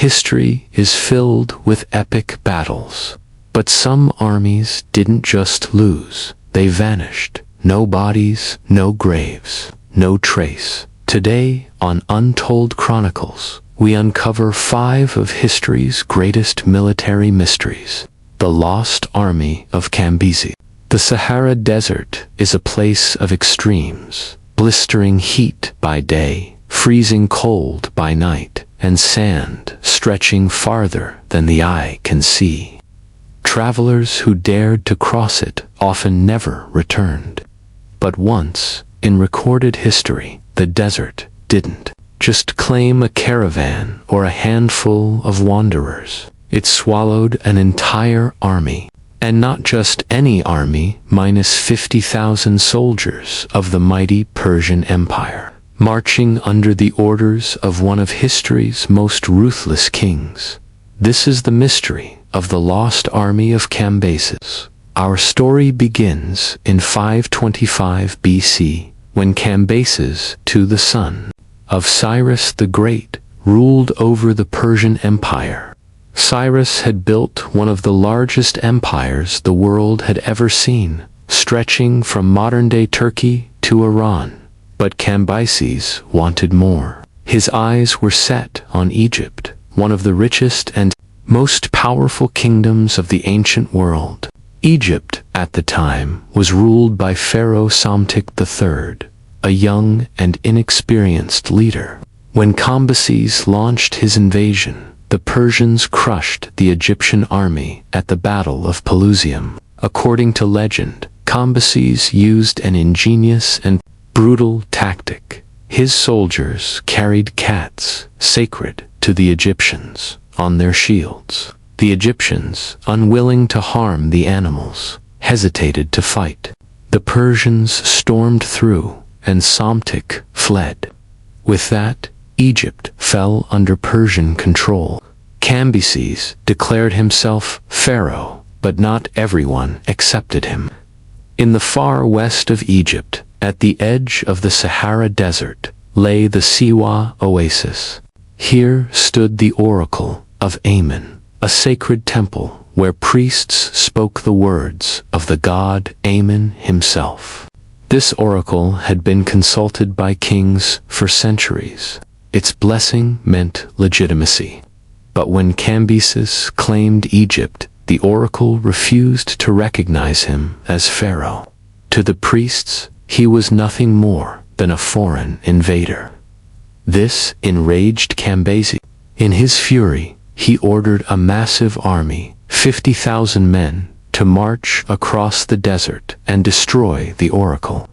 History is filled with epic battles. But some armies didn't just lose, they vanished. No bodies, no graves, no trace. Today, on Untold Chronicles, we uncover 5 of history's greatest military mysteries. The Lost Army of Cambisi. The Sahara Desert is a place of extremes, blistering heat by day, freezing cold by night, and sand stretching farther than the eye can see. Travelers who dared to cross it often never returned. But once, in recorded history, the desert didn't just claim a caravan or a handful of wanderers. It swallowed an entire army. And not just any army, minus 50,000 soldiers of the mighty Persian Empire, marching under the orders of one of history's most ruthless kings. This is the mystery of the Lost Army of Cambyses. Our story begins in 525 BC, when Cambyses, the son of Cyrus the Great, ruled over the Persian Empire. Cyrus had built one of the largest empires the world had ever seen, stretching from modern-day Turkey to Iran. But Cambyses wanted more. His eyes were set on Egypt, one of the richest and most powerful kingdoms of the ancient world. Egypt, at the time, was ruled by Pharaoh Psamtik III, a young and inexperienced leader. When Cambyses launched his invasion, the Persians crushed the Egyptian army at the Battle of Pelusium. According to legend, Cambyses used an ingenious and brutal tactic. His soldiers carried cats, sacred to the Egyptians, on their shields. The Egyptians, unwilling to harm the animals, hesitated to fight. The Persians stormed through, and Psamtik fled. With that, Egypt fell under Persian control. Cambyses declared himself pharaoh, but not everyone accepted him. In the far west of Egypt, at the edge of the Sahara Desert, lay the Siwa oasis. Here stood the oracle of Amen, a sacred temple where priests spoke the words of the god Amen himself. This oracle had been consulted by kings for centuries. Its blessing meant legitimacy. But when Cambyses claimed Egypt, the oracle refused to recognize him as pharaoh. To the priests, he was nothing more than a foreign invader. This enraged Cambyses. In his fury, he ordered a massive army, 50,000 men, to march across the desert and destroy the oracle.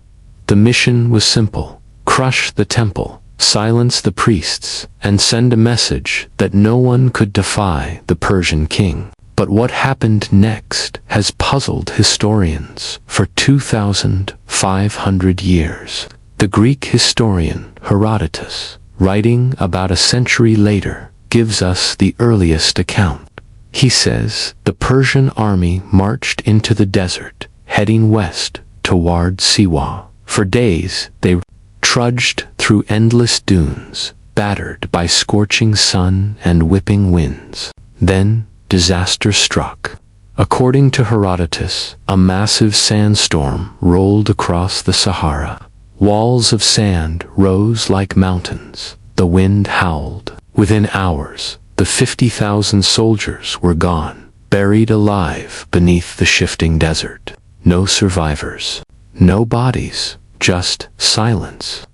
The mission was simple: crush the temple, silence the priests, and send a message that no one could defy the Persian king. But what happened next has puzzled historians for 2,500 years. The Greek historian Herodotus, writing about a century later, gives us the earliest account. He says the Persian army marched into the desert, heading west toward Siwa. For days they trudged through endless dunes, battered by scorching sun and whipping winds. Then disaster struck. According to Herodotus, a massive sandstorm rolled across the Sahara. Walls of sand rose like mountains. The wind howled. Within hours, the 50,000 soldiers were gone, buried alive beneath the shifting desert. No survivors. No bodies, just silence.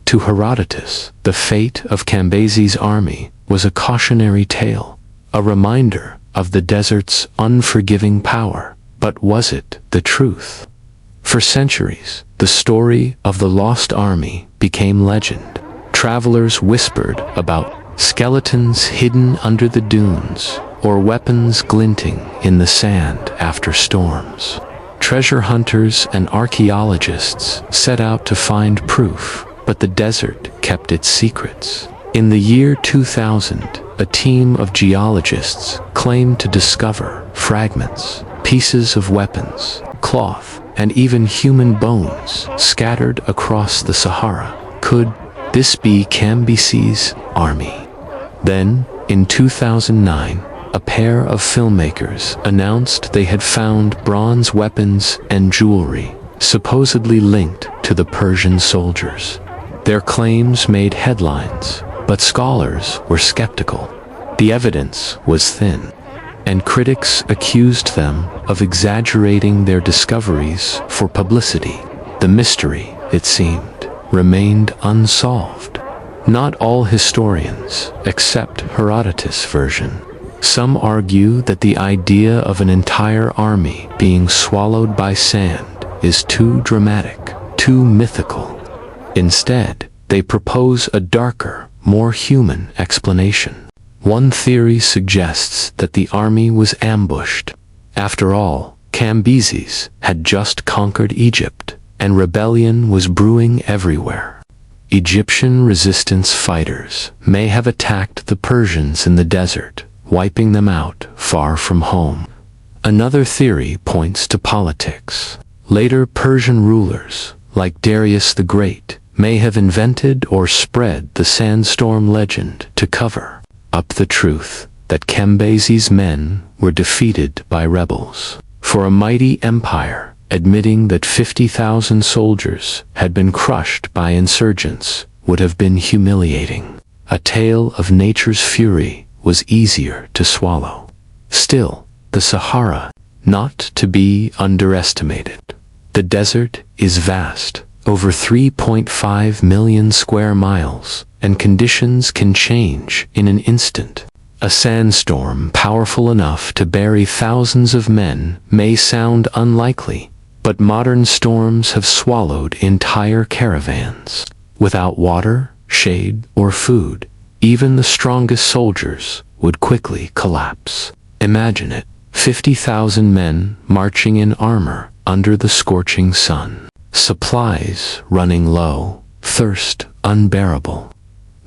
To Herodotus, the fate of Cambyses' army was a cautionary tale, a reminder of the desert's unforgiving power. But was it the truth? For centuries, the story of the lost army became legend. Travelers whispered about skeletons hidden under the dunes, or weapons glinting in the sand after storms. Treasure hunters and archaeologists set out to find proof, but the desert kept its secrets. In the year 2000, a team of geologists claimed to discover fragments, pieces of weapons, cloth, and even human bones scattered across the Sahara. Could this be Cambyses' army? Then, In 2009, a pair of filmmakers announced they had found bronze weapons and jewelry, supposedly linked to the Persian soldiers. Their claims made headlines, but scholars were skeptical. The evidence was thin, and critics accused them of exaggerating their discoveries for publicity. The mystery, it seemed, remained unsolved. Not all historians accept Herodotus' version. Some argue that the idea of an entire army being swallowed by sand is too dramatic, too mythical. Instead, they propose a darker, more human explanation. One theory suggests that the army was ambushed. After all, Cambyses had just conquered Egypt, and rebellion was brewing everywhere. Egyptian resistance fighters may have attacked the Persians in the desert, wiping them out far from home. Another theory points to politics. Later Persian rulers, like Darius the Great, may have invented or spread the sandstorm legend to cover up the truth that Cambyses' men were defeated by rebels. For a mighty empire, admitting that 50,000 soldiers had been crushed by insurgents would have been humiliating. A tale of nature's fury was easier to swallow. Still, the Sahara, not to be underestimated. The desert is vast, over 3.5 million square miles, and conditions can change in an instant. A sandstorm powerful enough to bury thousands of men may sound unlikely, but modern storms have swallowed entire caravans. Without water, shade, or food, even the strongest soldiers would quickly collapse. Imagine it, 50,000 men marching in armor under the scorching sun. Supplies running low, thirst unbearable.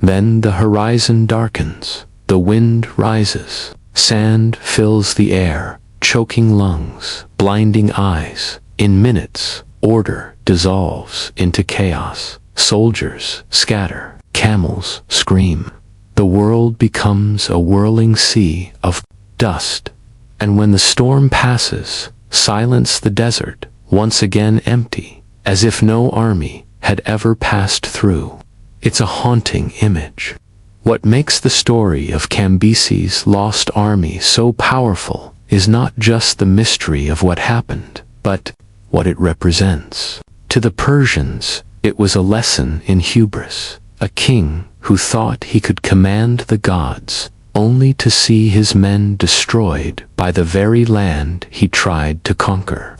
Then the horizon darkens, the wind rises, sand fills the air, choking lungs, blinding eyes. In minutes, order dissolves into chaos. Soldiers scatter, camels scream. The world becomes a whirling sea of dust. And when the storm passes, silence the desert, once again empty, as if no army had ever passed through. It's a haunting image. What makes the story of Cambyses' lost army so powerful is not just the mystery of what happened, but what it represents. To the Persians, it was a lesson in hubris, a king who thought he could command the gods, only to see his men destroyed by the very land he tried to conquer.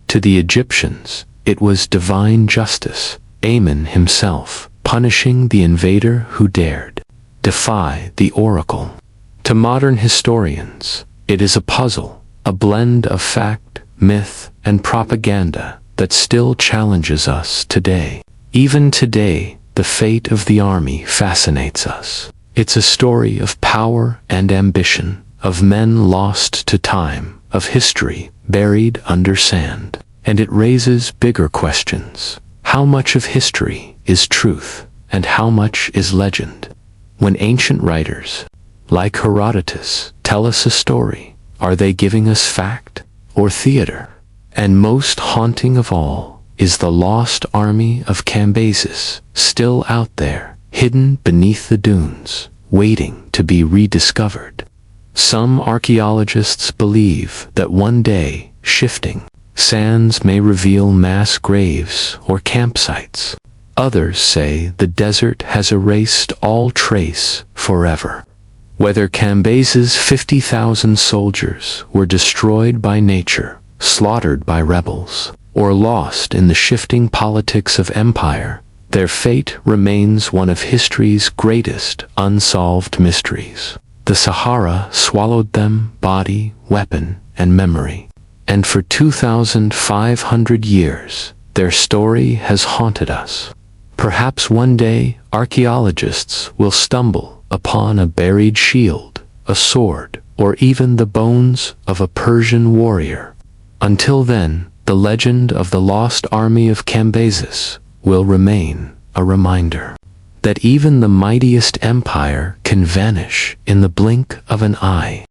To the Egyptians, it was divine justice, Amen himself, punishing the invader who dared defy the oracle. To modern historians, it is a puzzle, a blend of fact, myth, and propaganda that still challenges us today. Even today, the fate of the army fascinates us. It's a story of power and ambition, of men lost to time, of history buried under sand. And it raises bigger questions. How much of history is truth, and how much is legend? When ancient writers, like Herodotus, tell us a story, are they giving us fact or theater? And most haunting of all is the lost army of Cambyses, still out there, hidden beneath the dunes, waiting to be rediscovered. Some archaeologists believe that one day, shifting sands may reveal mass graves or campsites. Others say the desert has erased all trace forever. Whether Cambyses' 50,000 soldiers were destroyed by nature, slaughtered by rebels, or lost in the shifting politics of empire, their fate remains one of history's greatest unsolved mysteries. The Sahara swallowed them, body, weapon, and memory. And for 2,500 years, their story has haunted us. Perhaps one day, archaeologists will stumble upon a buried shield, a sword, or even the bones of a Persian warrior. Until then, the legend of the lost army of Cambyses will remain a reminder. that even the mightiest empire can vanish in the blink of an eye.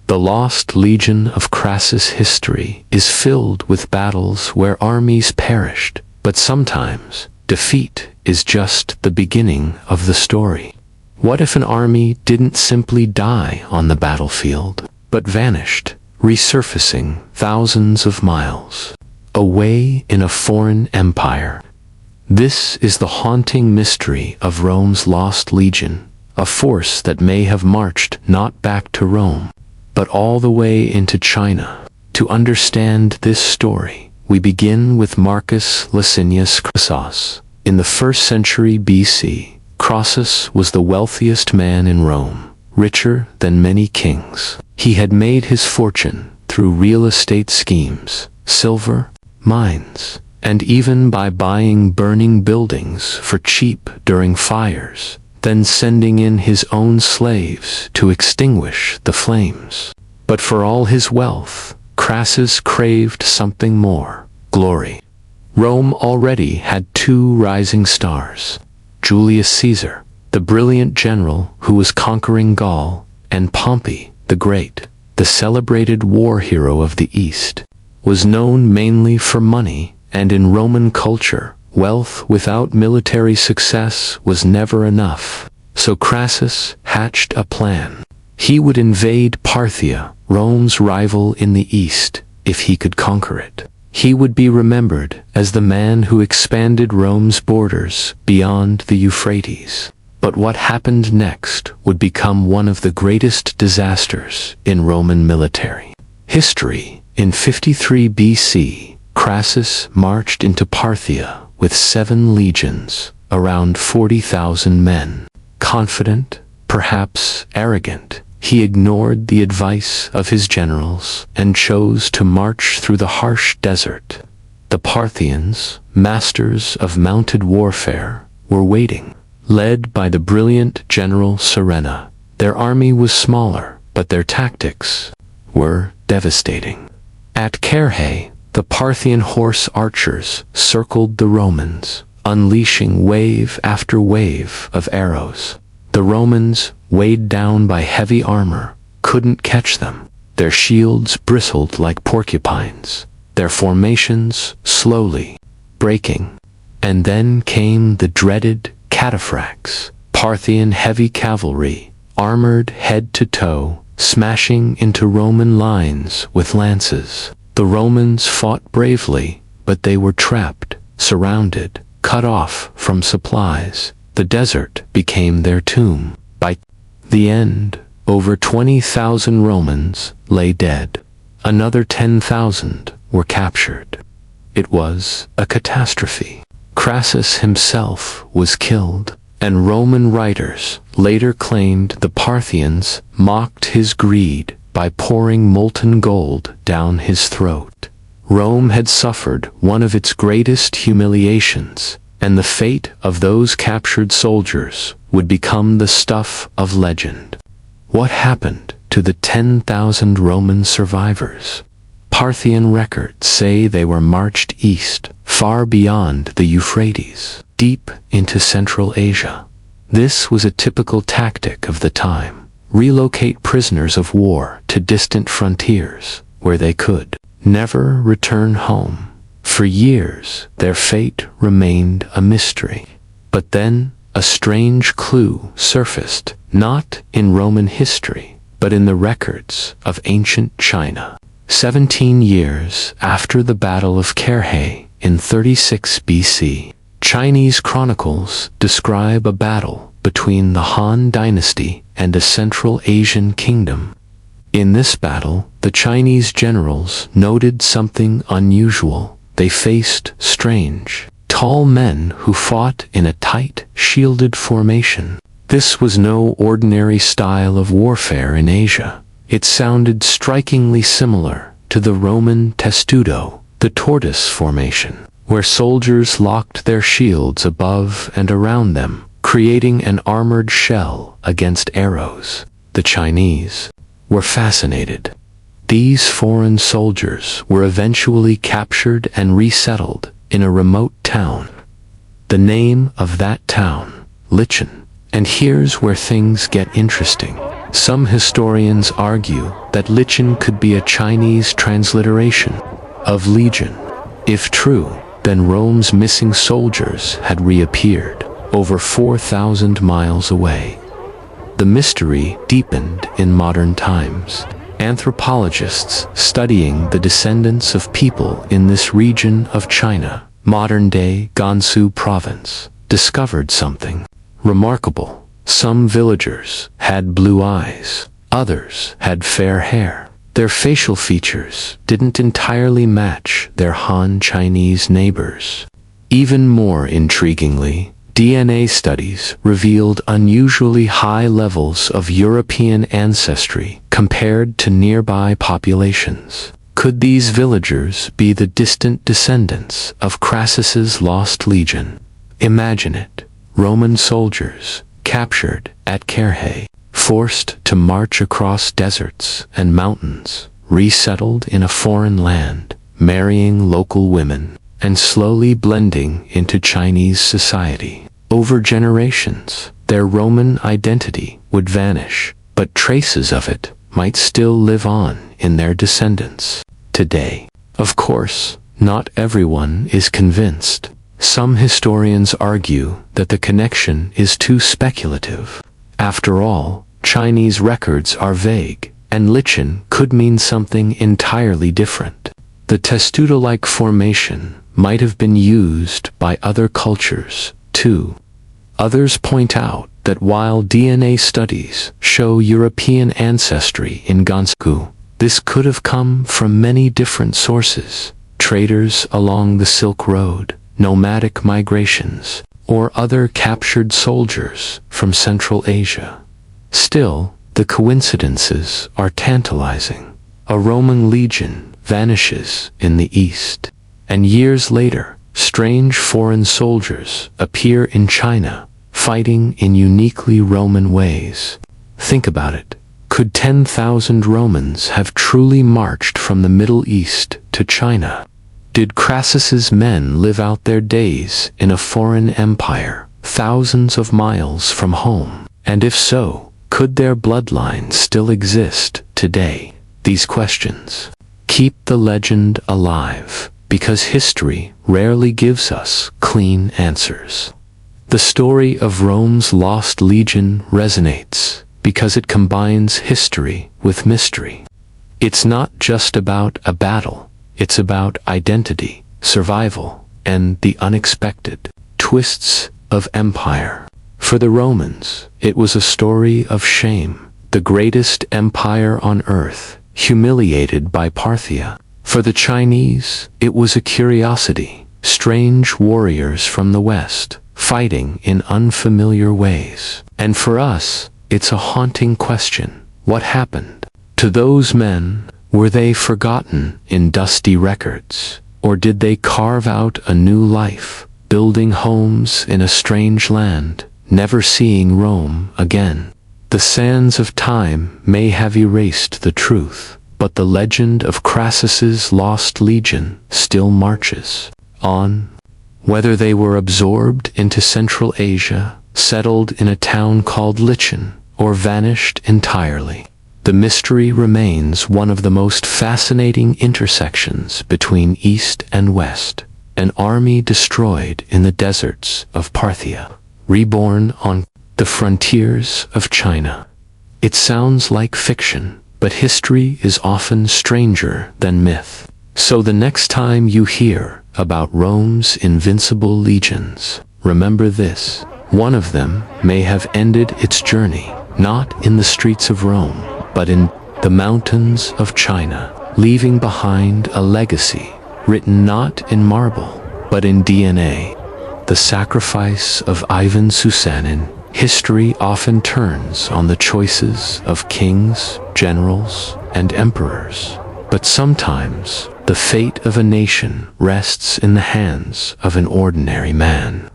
The lost legion of Crassus' history is filled with battles where armies perished, but sometimes defeat is just the beginning of the story. What if an army didn't simply die on the battlefield, but vanished, resurfacing thousands of miles away in a foreign empire? This is the haunting mystery of Rome's lost legion, a force that may have marched not back to Rome, but all the way into China. To understand this story, we begin with Marcus Licinius Crassus. In the 1st century BC, Crassus was the wealthiest man in Rome, richer than many kings. He had made his fortune through real estate schemes, silver mines, and even by buying burning buildings for cheap during fires, then sending in his own slaves to extinguish the flames. But for all his wealth, Crassus craved something more: glory. Rome already had 2 rising stars: Julius Caesar, the brilliant general who was conquering Gaul, and Pompey the Great, the celebrated war hero of the East, was known mainly for money, and in Roman culture, wealth without military success was never enough. So Crassus hatched a plan. He would invade Parthia, Rome's rival in the East, if he could conquer it. He would be remembered as the man who expanded Rome's borders beyond the Euphrates. But what happened next would become one of the greatest disasters in Roman military history. In 53 BC, Crassus marched into Parthia with 7 legions, around 40,000 men. Confident, perhaps arrogant, he ignored the advice of his generals and chose to march through the harsh desert. The Parthians, masters of mounted warfare, were waiting. Led by the brilliant general Serena, their army was smaller, but their tactics were devastating. At Carrhae, the Parthian horse archers circled the Romans, unleashing wave after wave of arrows. The Romans, weighed down by heavy armor, couldn't catch them. Their shields bristled like porcupines, their formations slowly breaking. And then came the dreaded cataphracts, Parthian heavy cavalry, armored head to toe, smashing into Roman lines with lances. The Romans fought bravely, but they were trapped, surrounded, cut off from supplies. The desert became their tomb. By the end, over 20,000 Romans lay dead. Another 10,000 were captured. It was a catastrophe. Crassus himself was killed, and Roman writers later claimed the Parthians mocked his greed by pouring molten gold down his throat. Rome had suffered one of its greatest humiliations, and the fate of those captured soldiers would become the stuff of legend. What happened to the 10,000 Roman survivors? Parthian records say they were marched east, far beyond the Euphrates, deep into Central Asia. This was a typical tactic of the time: relocate prisoners of war to distant frontiers, where they could never return home. For years, their fate remained a mystery. But then, a strange clue surfaced, not in Roman history, but in the records of ancient China. 17 years after the Battle of Carrhae in 36 BC, Chinese chronicles describe a battle between the Han dynasty and a Central Asian kingdom. In this battle, the Chinese generals noted something unusual. They faced strange, tall men who fought in a tight, shielded formation. This was no ordinary style of warfare in Asia. It sounded strikingly similar to the Roman testudo, the tortoise formation, where soldiers locked their shields above and around them, creating an armored shell against arrows. The Chinese were fascinated. These foreign soldiers were eventually captured and resettled in a remote town. The name of that town, lichen. And here's where things get interesting. Some historians argue that lichen could be a Chinese transliteration of legion. If true, then Rome's missing soldiers had reappeared over 4,000 miles away. The mystery deepened in modern times. Anthropologists studying the descendants of people in this region of China, modern-day Gansu province, discovered something remarkable. Some villagers had blue eyes, others had fair hair. Their facial features didn't entirely match their Han Chinese neighbors. Even more intriguingly, DNA studies revealed unusually high levels of European ancestry compared to nearby populations. Could these villagers be the distant descendants of Crassus's lost legion? Imagine it. Roman soldiers, captured at Carrhae, forced to march across deserts and mountains, resettled in a foreign land, marrying local women, and slowly blending into Chinese society. Over generations, their Roman identity would vanish, but traces of it might still live on in their descendants today. Of course, not everyone is convinced. Some historians argue that the connection is too speculative. After all, Chinese records are vague, and lichen could mean something entirely different. The testudo-like formation might have been used by other cultures, too. Others point out that while DNA studies show European ancestry in Gansu, this could have come from many different sources: traders along the Silk Road, nomadic migrations, or other captured soldiers from Central Asia. Still, the coincidences are tantalizing. A Roman legion vanishes in the east, and years later, strange foreign soldiers appear in China, fighting in uniquely Roman ways. Think about it. Could 10,000 Romans have truly marched from the Middle East to China? Did Crassus's men live out their days in a foreign empire, thousands of miles from home? And if so, could their bloodline still exist today? These questions keep the legend alive, because history rarely gives us clean answers. The story of Rome's lost legion resonates because it combines history with mystery. It's not just about a battle. It's about identity, survival, and the unexpected twists of empire. For the Romans, it was a story of shame, the greatest empire on earth, humiliated by Parthia. For the Chinese, it was a curiosity, strange warriors from the West, fighting in unfamiliar ways. And for us, it's a haunting question: what happened to those men? Were they forgotten in dusty records, or did they carve out a new life, building homes in a strange land, never seeing Rome again? The sands of time may have erased the truth, but the legend of Crassus's lost legion still marches on. Whether they were absorbed into Central Asia, settled in a town called Lichen, or vanished entirely, the mystery remains one of the most fascinating intersections between East and West. An army destroyed in the deserts of Parthia, reborn on the frontiers of China. It sounds like fiction, but history is often stranger than myth. So the next time you hear about Rome's invincible legions, remember this: one of them may have ended its journey, not in the streets of Rome, but in the mountains of China, leaving behind a legacy written not in marble, but in DNA. The sacrifice of Ivan Susanin. History often turns on the choices of kings, generals, and emperors. But sometimes, the fate of a nation rests in the hands of an ordinary man.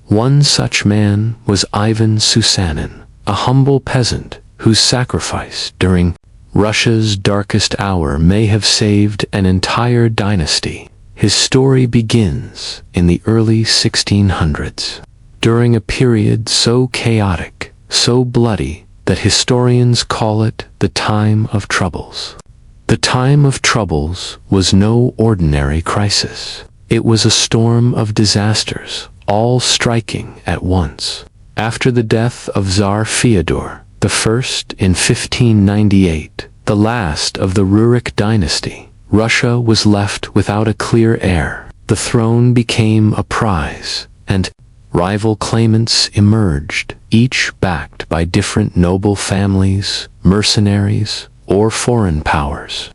One such man was Ivan Susanin, a humble peasant whose sacrifice during Russia's darkest hour may have saved an entire dynasty. His story begins in the early 1600s. during a period so chaotic, so bloody, that historians call it the Time of Troubles. The Time of Troubles was no ordinary crisis. It was a storm of disasters, all striking at once. After the death of Tsar Fyodor I in 1598, the last of the Rurik dynasty, Russia was left without a clear heir. The throne became a prize, and rival claimants emerged, each backed by different noble families, mercenaries, or foreign powers.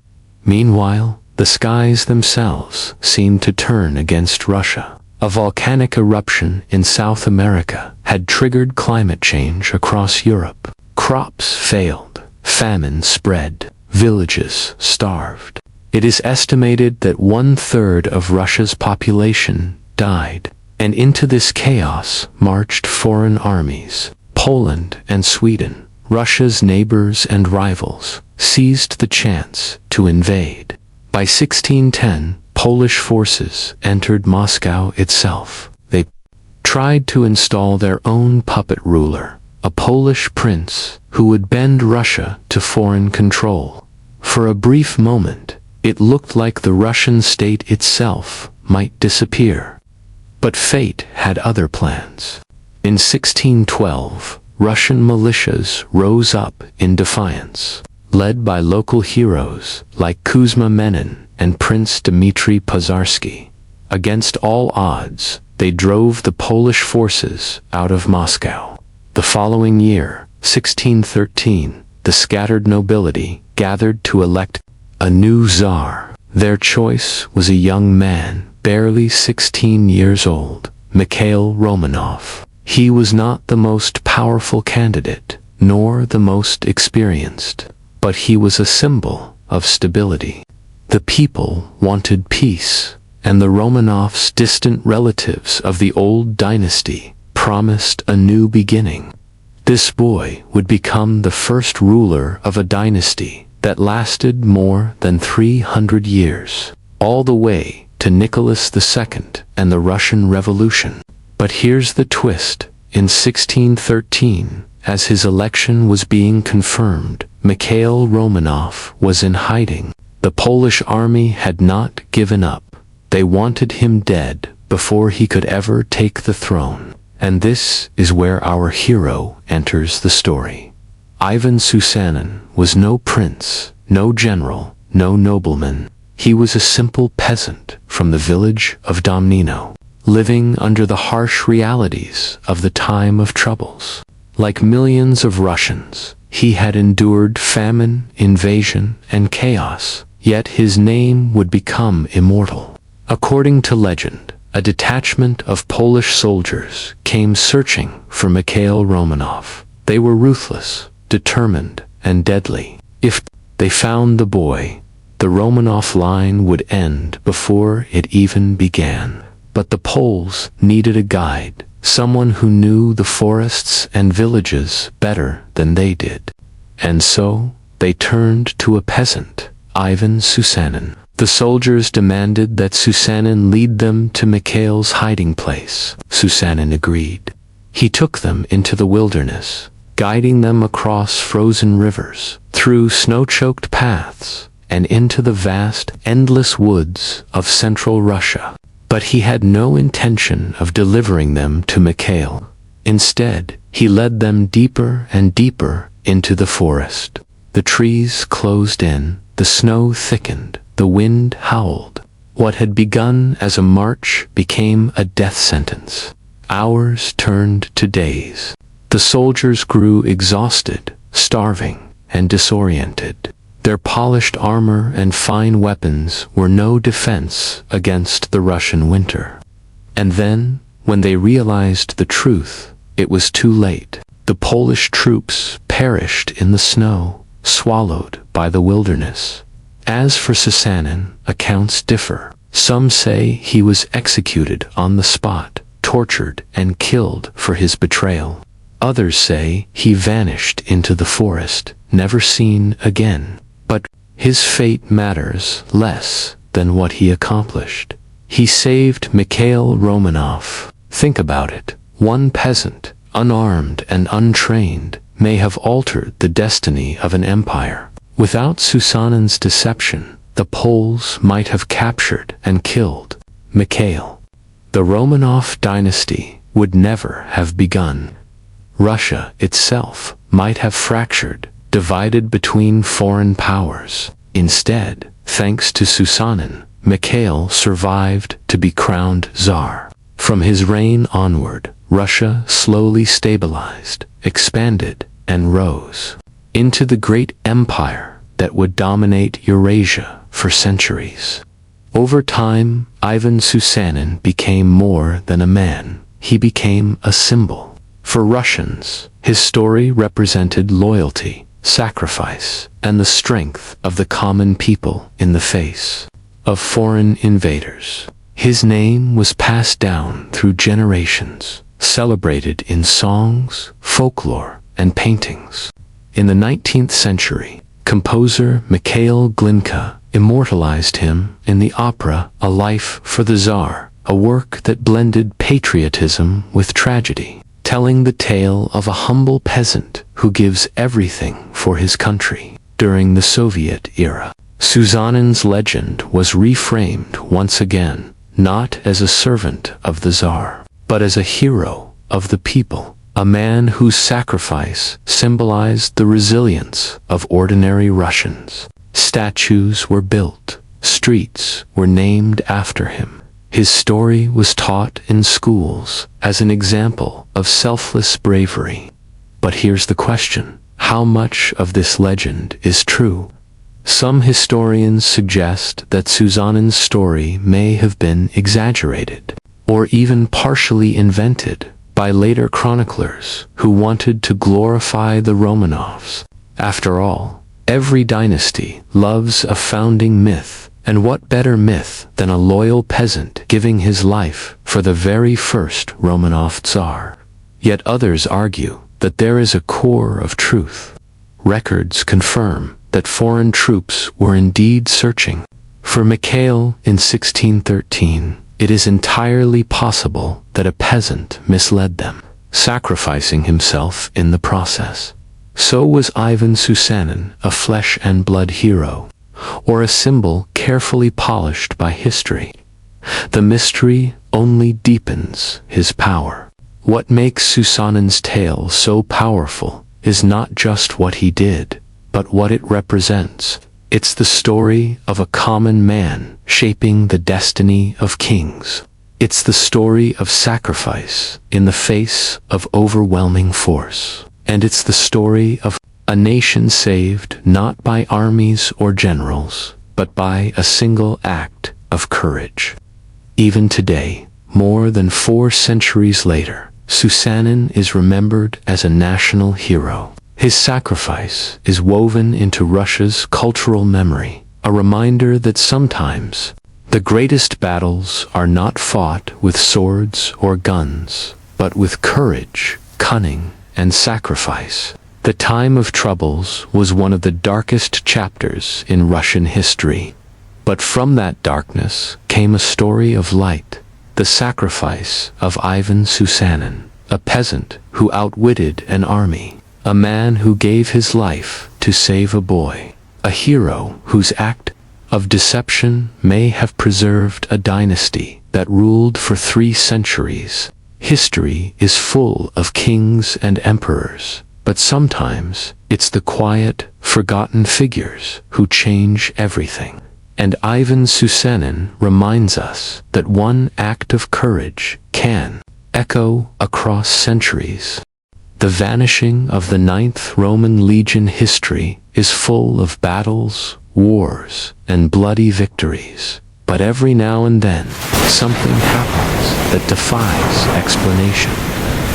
Meanwhile, the skies themselves seemed to turn against Russia. A volcanic eruption in South America had triggered climate change across Europe. Crops failed, famine spread, villages starved. It is estimated that 1/3 of Russia's population died, and into this chaos marched foreign armies. Poland and Sweden, Russia's neighbors and rivals, seized the chance to invade. By 1610, Polish forces entered Moscow itself. They tried to install their own puppet ruler, a Polish prince who would bend Russia to foreign control. For a brief moment, it looked like the Russian state itself might disappear. But fate had other plans. In 1612, Russian militias rose up in defiance, led by local heroes like Kuzma Menin and Prince Dmitry Pozarsky. Against all odds, they drove the Polish forces out of Moscow. The following year, 1613, the scattered nobility gathered to elect a new Tsar. Their choice was a young man, barely 16 years old, Mikhail Romanov. He was not the most powerful candidate, nor the most experienced, but he was a symbol of stability. The people wanted peace, and the Romanovs, distant relatives of the old dynasty, promised a new beginning. This boy would become the first ruler of a dynasty that lasted more than 300 years, all the way to Nicholas II and the Russian Revolution. But here's the twist. In 1613, as his election was being confirmed, Mikhail Romanov was in hiding. The Polish army had not given up. They wanted him dead before he could ever take the throne. And this is where our hero enters the story. Ivan Susanin was no prince, no general, no nobleman. He was a simple peasant from the village of Domnino, living under the harsh realities of the Time of Troubles. Like millions of Russians, he had endured famine, invasion, and chaos, yet his name would become immortal. According to legend, a detachment of Polish soldiers came searching for Mikhail Romanov. They were ruthless, determined, and deadly. If they found the boy, the Romanov line would end before it even began. But the Poles needed a guide, someone who knew the forests and villages better than they did. And so they turned to a peasant, Ivan Susanin. The soldiers demanded that Susanin lead them to Mikhail's hiding place. Susanin agreed. He took them into the wilderness, guiding them across frozen rivers, through snow-choked paths, and into the vast, endless woods of central Russia. But he had no intention of delivering them to Mikhail. Instead, he led them deeper and deeper into the forest. The trees closed in, the snow thickened, the wind howled. What had begun as a march became a death sentence. Hours turned to days. The soldiers grew exhausted, starving, and disoriented. Their polished armor and fine weapons were no defense against the Russian winter. And then, when they realized the truth, it was too late. The Polish troops perished in the snow, swallowed by the wilderness. As for Susanin, accounts differ. Some say he was executed on the spot, tortured and killed for his betrayal. Others say he vanished into the forest, never seen again. But his fate matters less than what he accomplished. He saved Mikhail Romanov. Think about it. One peasant, unarmed and untrained, may have altered the destiny of an empire. Without Susanen's deception, the Poles might have captured and killed Mikhail. The Romanov dynasty would never have begun. Russia itself might have fractured, divided between foreign powers. Instead, thanks to Susanen, Mikhail survived to be crowned Tsar. From his reign onward, Russia slowly stabilized, expanded, and rose into the great empire that would dominate Eurasia for centuries. Over time, Ivan Susanin became more than a man. He became a symbol. For Russians, his story represented loyalty, sacrifice, and the strength of the common people in the face of foreign invaders. His name was passed down through generations, celebrated in songs, folklore, and paintings. In the 19th century, composer Mikhail Glinka immortalized him in the opera A Life for the Tsar, a work that blended patriotism with tragedy, telling the tale of a humble peasant who gives everything for his country. During the Soviet era, Susanen's legend was reframed once again, not as a servant of the Tsar, but as a hero of the people, a man whose sacrifice symbolized the resilience of ordinary Russians. Statues were built, streets were named after him. His story was taught in schools as an example of selfless bravery. But here's the question: how much of this legend is true? Some historians suggest that Susanen's story may have been exaggerated, or even partially invented by later chroniclers who wanted to glorify the Romanovs. After all, every dynasty loves a founding myth, and what better myth than a loyal peasant giving his life for the very first Romanov Tsar? Yet others argue that there is a core of truth. Records confirm that foreign troops were indeed searching for Mikhail in 1613. It is entirely possible that a peasant misled them, sacrificing himself in the process. So was Ivan Susanin a flesh and blood hero, or a symbol carefully polished by history? The mystery only deepens his power. What makes Susanin's tale so powerful is not just what he did, but what it represents. It's the story of a common man shaping the destiny of kings. It's the story of sacrifice in the face of overwhelming force. And it's the story of a nation saved not by armies or generals, but by a single act of courage. Even today, more than 4 centuries later, Susanin is remembered as a national hero. His sacrifice is woven into Russia's cultural memory, a reminder that sometimes the greatest battles are not fought with swords or guns, but with courage, cunning, and sacrifice. The time of troubles was one of the darkest chapters in Russian history. But from that darkness came a story of light, the sacrifice of Ivan Susanin, a peasant who outwitted an army, a man who gave his life to save a boy, a hero whose act of deception may have preserved a dynasty that ruled for 3 centuries. History is full of kings and emperors, but sometimes it's the quiet, forgotten figures who change everything. And Ivan Susanin reminds us that one act of courage can echo across centuries. The vanishing of the 9th Roman Legion history is full of battles, wars, and bloody victories. But every now and then, something happens that defies explanation.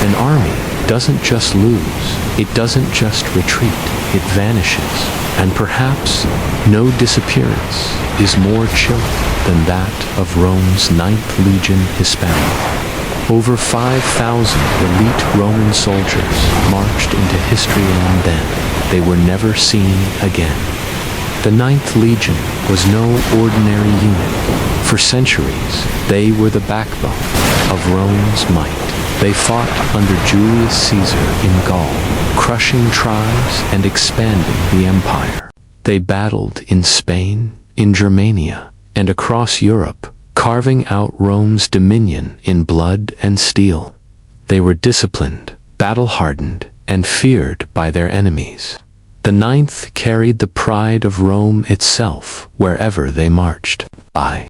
An army doesn't just lose, it doesn't just retreat, it vanishes. And perhaps no disappearance is more chilling than that of Rome's 9th Legion Hispanic. Over 5,000 elite Roman soldiers marched into history, and then they were never seen again. The 9th Legion was no ordinary unit. For centuries, they were the backbone of Rome's might. They fought under Julius Caesar in Gaul, crushing tribes and expanding the empire. They battled in Spain, in Germania, and across Europe, carving out Rome's dominion in blood and steel. They were disciplined, battle-hardened, and feared by their enemies. The ninth carried the pride of Rome itself wherever they marched. By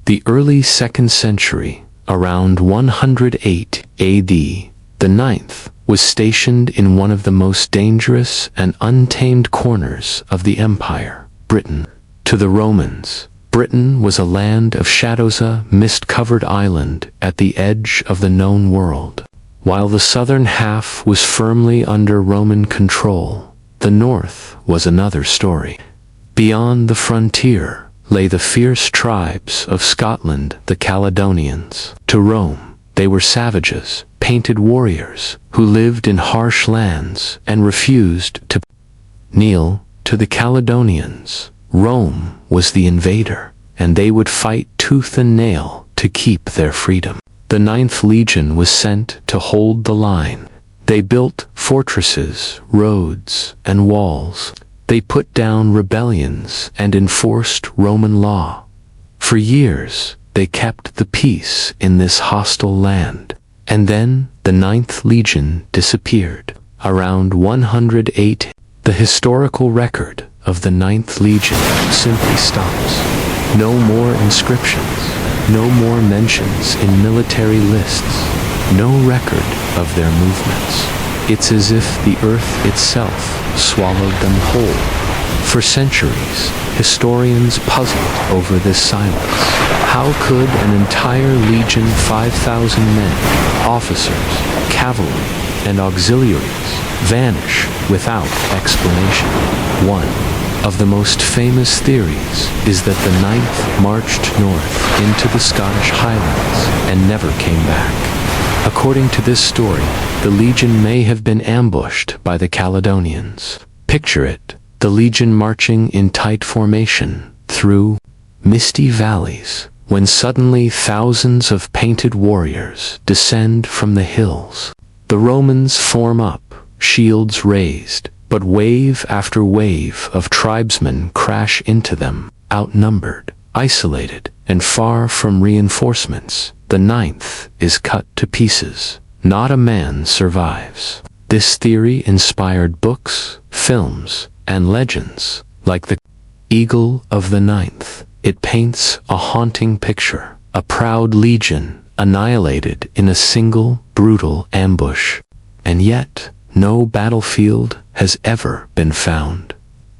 the early 2nd century, around 108 AD, the ninth was stationed in one of the most dangerous and untamed corners of the empire, Britain. To the Romans, Britain was a land of shadows, a mist-covered island at the edge of the known world. While the southern half was firmly under Roman control, the north was another story. Beyond the frontier lay the fierce tribes of Scotland, the Caledonians. To Rome, they were savages, painted warriors, who lived in harsh lands and refused to kneel. To the Caledonians, Rome was the invader, and they would fight tooth and nail to keep their freedom. The Ninth Legion was sent to hold the line. They built fortresses, roads, and walls. They put down rebellions and enforced Roman law. For years, they kept the peace in this hostile land. And then the Ninth Legion disappeared. Around 108, the historical record of the Ninth Legion simply stops. No more inscriptions, no more mentions in military lists, no record of their movements. It's as if the earth itself swallowed them whole. For centuries, historians puzzled over this silence. How could an entire legion, 5,000 men, officers, cavalry, and auxiliaries, vanish without explanation? One of the most famous theories is that the Ninth marched north into the Scottish Highlands and never came back. According to this story, the legion may have been ambushed by the Caledonians. Picture it, the legion marching in tight formation through misty valleys, when suddenly thousands of painted warriors descend from the hills. The Romans form up, shields raised, but wave after wave of tribesmen crash into them, outnumbered, isolated, and far from reinforcements. The Ninth is cut to pieces. Not a man survives. This theory inspired books, films, and legends, like the Eagle of the Ninth. It paints a haunting picture, a proud legion annihilated in a single brutal ambush. And yet, no battlefield has ever been found.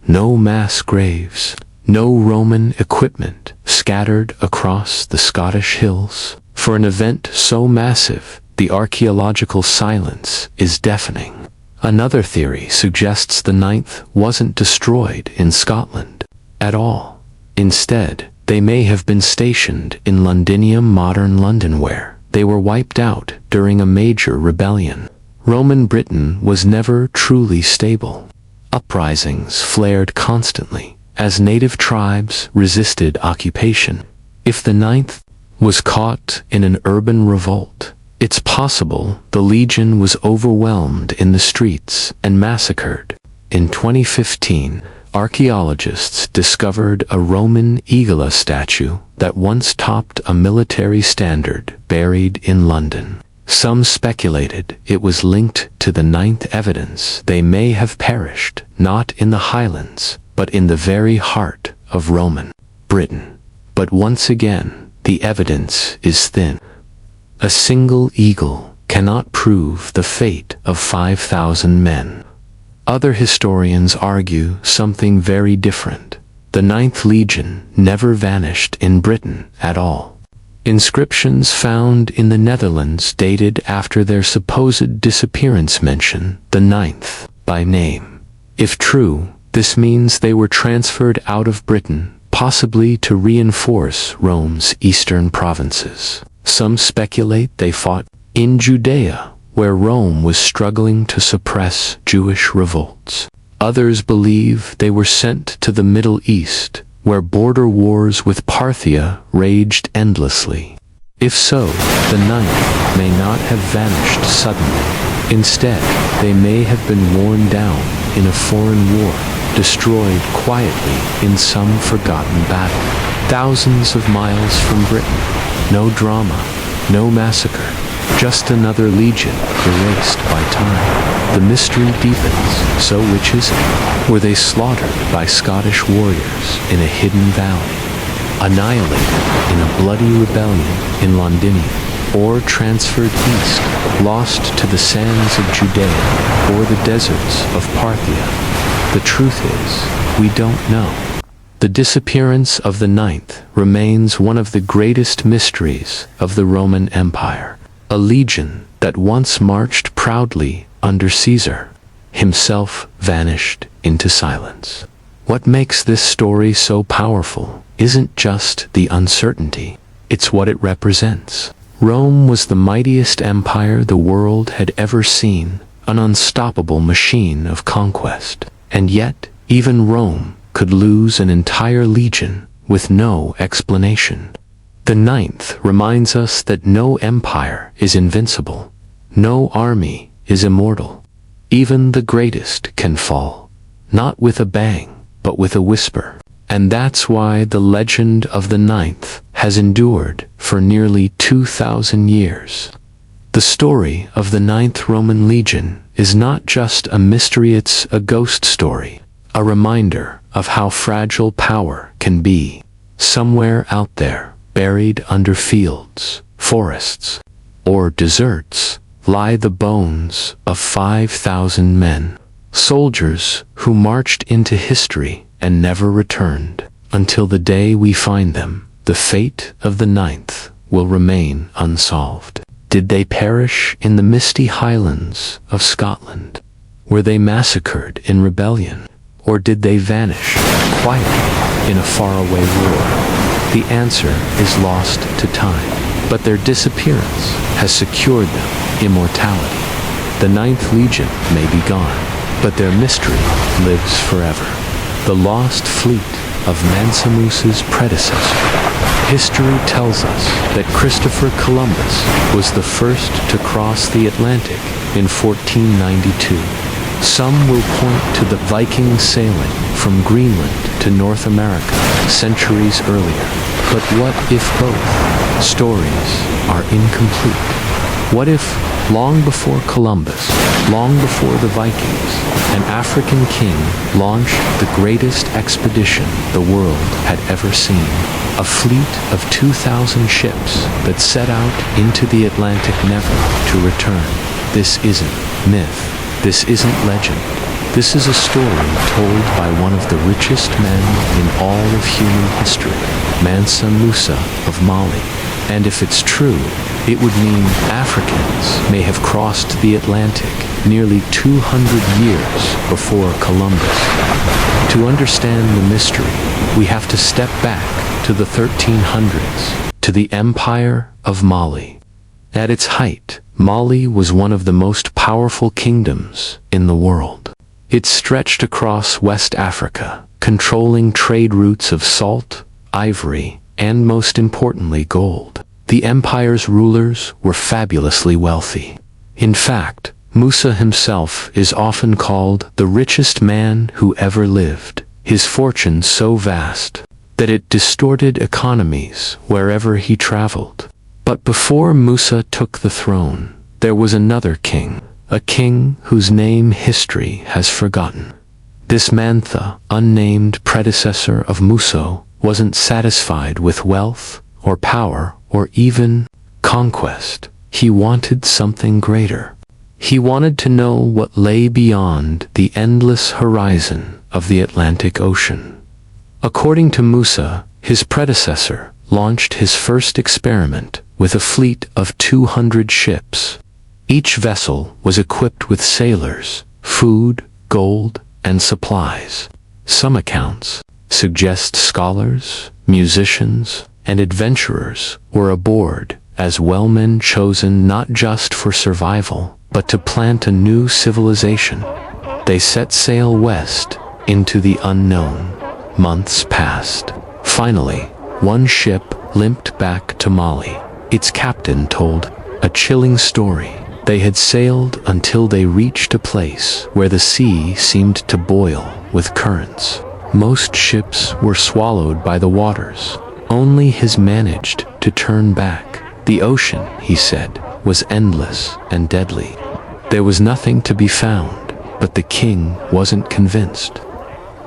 No mass graves, no Roman equipment scattered across the Scottish hills. For an event so massive, the archaeological silence is deafening. Another theory suggests the Ninth wasn't destroyed in Scotland at all. Instead, they may have been stationed in Londinium, modern London, where they were wiped out during a major rebellion. Roman Britain was never truly stable. Uprisings flared constantly as native tribes resisted occupation. If the Ninth was caught in an urban revolt, it's possible the legion was overwhelmed in the streets and massacred. In 2015, archaeologists discovered a Roman Aegula statue that once topped a military standard buried in London. Some speculated it was linked to the Ninth. Evidence they may have perished, not in the Highlands, but in the very heart of Roman Britain. But once again, the evidence is thin. A single eagle cannot prove the fate of 5,000 men. Other historians argue something very different. The Ninth Legion never vanished in Britain at all. Inscriptions found in the Netherlands dated after their supposed disappearance mention the Ninth by name. If true, this means they were transferred out of Britain, possibly to reinforce Rome's eastern provinces. Some speculate they fought in Judea, where Rome was struggling to suppress Jewish revolts. Others believe they were sent to the Middle East, where border wars with Parthia raged endlessly. If so, the ninth may not have vanished suddenly. Instead, they may have been worn down in a foreign war, destroyed quietly in some forgotten battle. Thousands of miles from Britain. No drama, no massacre, just another legion erased by time. The mystery deepens, so which is it? Were they slaughtered by Scottish warriors in a hidden valley? Annihilated in a bloody rebellion in Londinium? Or transferred east, lost to the sands of Judea or the deserts of Parthia? The truth is, we don't know. The disappearance of the ninth remains one of the greatest mysteries of the Roman Empire. A legion that once marched proudly under Caesar, himself vanished into silence. What makes this story so powerful isn't just the uncertainty, it's what it represents. Rome was the mightiest empire the world had ever seen, an unstoppable machine of conquest. And yet, even Rome could lose an entire legion with no explanation. The ninth reminds us that no empire is invincible, no army is immortal. Even the greatest can fall, not with a bang, but with a whisper. And that's why the legend of the ninth has endured for nearly 2,000 years. The story of the Ninth Roman Legion is not just a mystery, it's a ghost story, a reminder of how fragile power can be. Somewhere out there, buried under fields, forests, or deserts, lie the bones of 5,000 men, soldiers who marched into history and never returned. Until the day we find them, the fate of the ninth will remain unsolved. Did they perish in the misty highlands of Scotland? Were they massacred in rebellion? Or did they vanish quietly in a faraway war? The answer is lost to time, but their disappearance has secured them immortality. The Ninth Legion may be gone, but their mystery lives forever. The lost fleet of Mansa Musa's predecessor. History tells us that Christopher Columbus was the first to cross the Atlantic in 1492. Some will point to the Vikings sailing from Greenland to North America centuries earlier. But what if both stories are incomplete? What if, long before Columbus, long before the Vikings, an African king launched the greatest expedition the world had ever seen? A fleet of 2,000 ships that set out into the Atlantic never to return. This isn't myth. This isn't legend. This is a story told by one of the richest men in all of human history, Mansa Musa of Mali. And if it's true, it would mean Africans may have crossed the Atlantic nearly 200 years before Columbus. To understand the mystery, we have to step back to the 1300s, to the Empire of Mali. At its height, Mali was one of the most powerful kingdoms in the world. It stretched across West Africa, controlling trade routes of salt, ivory, and most importantly gold. The empire's rulers were fabulously wealthy. In fact, Musa himself is often called the richest man who ever lived, his fortune so vast that it distorted economies wherever he traveled. But before Musa took the throne, there was another king, a king whose name history has forgotten. This Mantha, unnamed predecessor of Musa, wasn't satisfied with wealth or power or even conquest. He wanted something greater. He wanted to know what lay beyond the endless horizon of the Atlantic Ocean. According to Musa, his predecessor launched his first experiment with a fleet of 200 ships. Each vessel was equipped with sailors, food, gold, and supplies. Some accounts suggest scholars, musicians, and adventurers were aboard as wellmen chosen not just for survival, but to plant a new civilization. They set sail west into the unknown. Months passed. Finally, one ship limped back to Mali. Its captain told a chilling story. They had sailed until they reached a place where the sea seemed to boil with currents. Most ships were swallowed by the waters. Only his managed to turn back. The ocean, he said, was endless and deadly. There was nothing to be found, but the king wasn't convinced.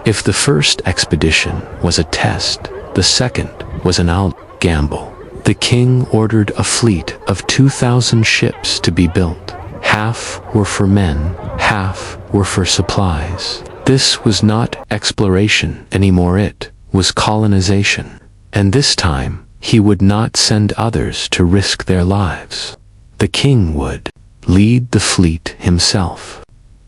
If the first expedition was a test, the second was an gamble. The king ordered a fleet of 2,000 ships to be built. Half were for men, half were for supplies. This was not exploration anymore, it was colonization. And this time, he would not send others to risk their lives. The king would lead the fleet himself.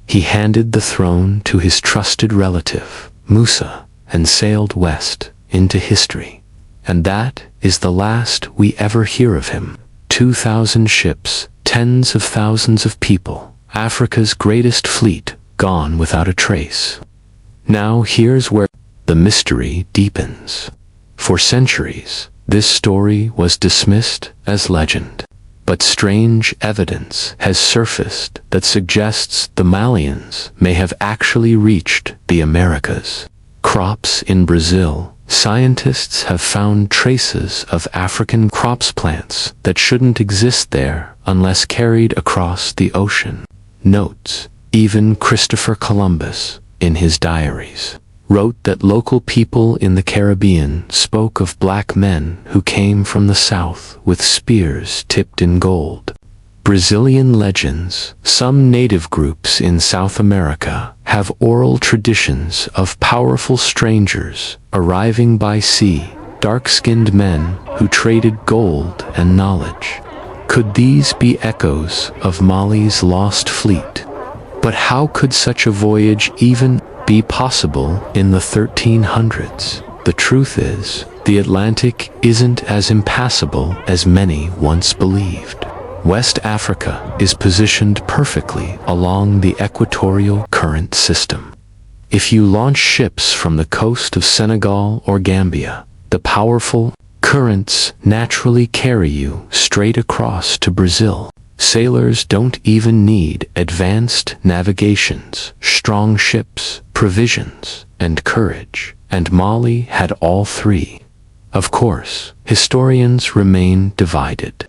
He handed the throne to his trusted relative, Musa, and sailed west into history. And that is the last we ever hear of him. 2,000 ships, tens of thousands of people, Africa's greatest fleet, gone without a trace. Now here's where the mystery deepens. For centuries, this story was dismissed as legend. But strange evidence has surfaced that suggests the Malians may have actually reached the Americas. Crops in Brazil. Scientists have found traces of African crops plants that shouldn't exist there unless carried across the ocean. Notes. Even Christopher Columbus, in his diaries, wrote that local people in the Caribbean spoke of black men who came from the south with spears tipped in gold. Brazilian legends. Some native groups in South America have oral traditions of powerful strangers arriving by sea, dark-skinned men who traded gold and knowledge. Could these be echoes of Mali's lost fleet? But how could such a voyage even be possible in the 1300s? The truth is, the Atlantic isn't as impassable as many once believed. West Africa is positioned perfectly along the equatorial current system. If you launch ships from the coast of Senegal or Gambia, the powerful currents naturally carry you straight across to Brazil. Sailors don't even need advanced navigations, strong ships, provisions, and courage, and Mali had all three. Of course, historians remain divided.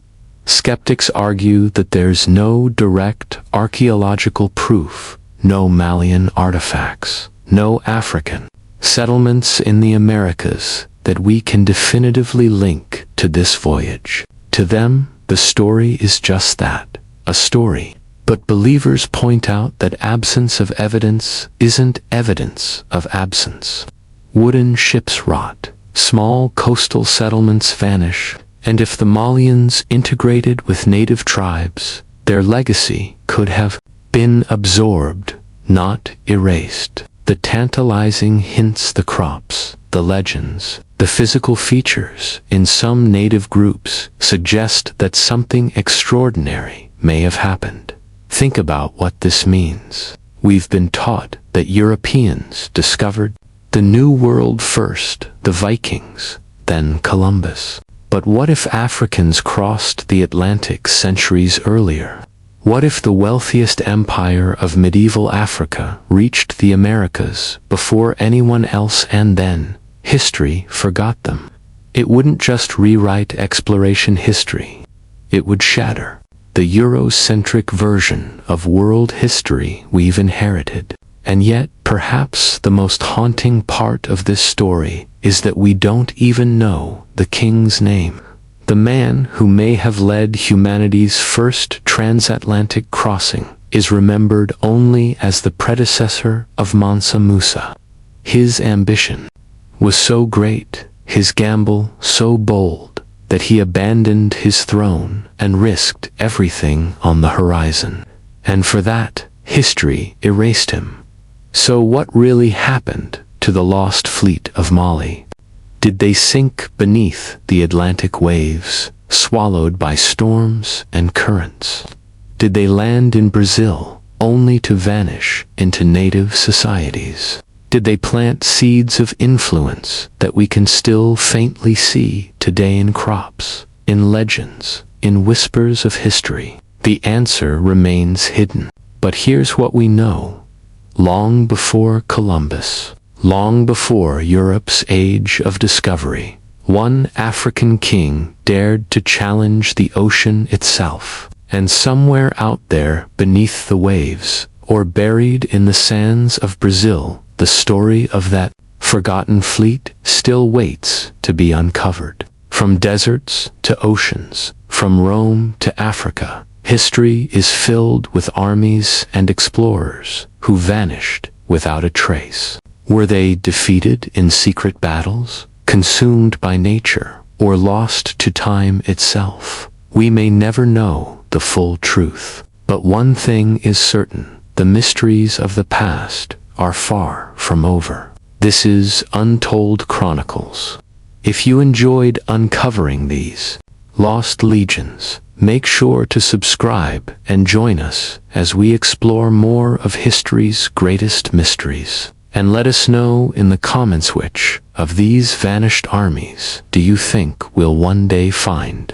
Skeptics argue that there's no direct archaeological proof, no Malian artifacts, no African settlements in the Americas that we can definitively link to this voyage. To them, the story is just that, a story. But believers point out that absence of evidence isn't evidence of absence. Wooden ships rot, small coastal settlements vanish, and if the Malians integrated with native tribes, their legacy could have been absorbed, not erased. The tantalizing hints, the crops, the legends, the physical features in some native groups suggest that something extraordinary may have happened. Think about what this means. We've been taught that Europeans discovered the New World first, the Vikings, then Columbus. But what if Africans crossed the Atlantic centuries earlier? What if the wealthiest empire of medieval Africa reached the Americas before anyone else and then history forgot them? It wouldn't just rewrite exploration history. It would shatter the Eurocentric version of world history we've inherited. And yet, perhaps the most haunting part of this story is that we don't even know the king's name. The man who may have led humanity's first transatlantic crossing is remembered only as the predecessor of Mansa Musa. His ambition was so great, his gamble so bold, that he abandoned his throne and risked everything on the horizon. And for that, history erased him. So what really happened to the lost fleet of Mali? Did they sink beneath the Atlantic waves, swallowed by storms and currents? Did they land in Brazil, only to vanish into native societies? Did they plant seeds of influence that we can still faintly see today in crops, in legends, in whispers of history. The answer remains hidden. But here's what we know. Long before Columbus, long before Europe's age of discovery, one African king dared to challenge the ocean itself. And somewhere out there beneath the waves, or buried in the sands of Brazil, the story of that forgotten fleet still waits to be uncovered. From deserts to oceans, from Rome to Africa, history is filled with armies and explorers who vanished without a trace. Were they defeated in secret battles, consumed by nature, or lost to time itself? We may never know the full truth. But one thing is certain: the mysteries of the past are far from over. This is Untold Chronicles. If you enjoyed uncovering these lost legions, make sure to subscribe and join us as we explore more of history's greatest mysteries. And let us know in the comments which of these vanished armies do you think we'll one day find.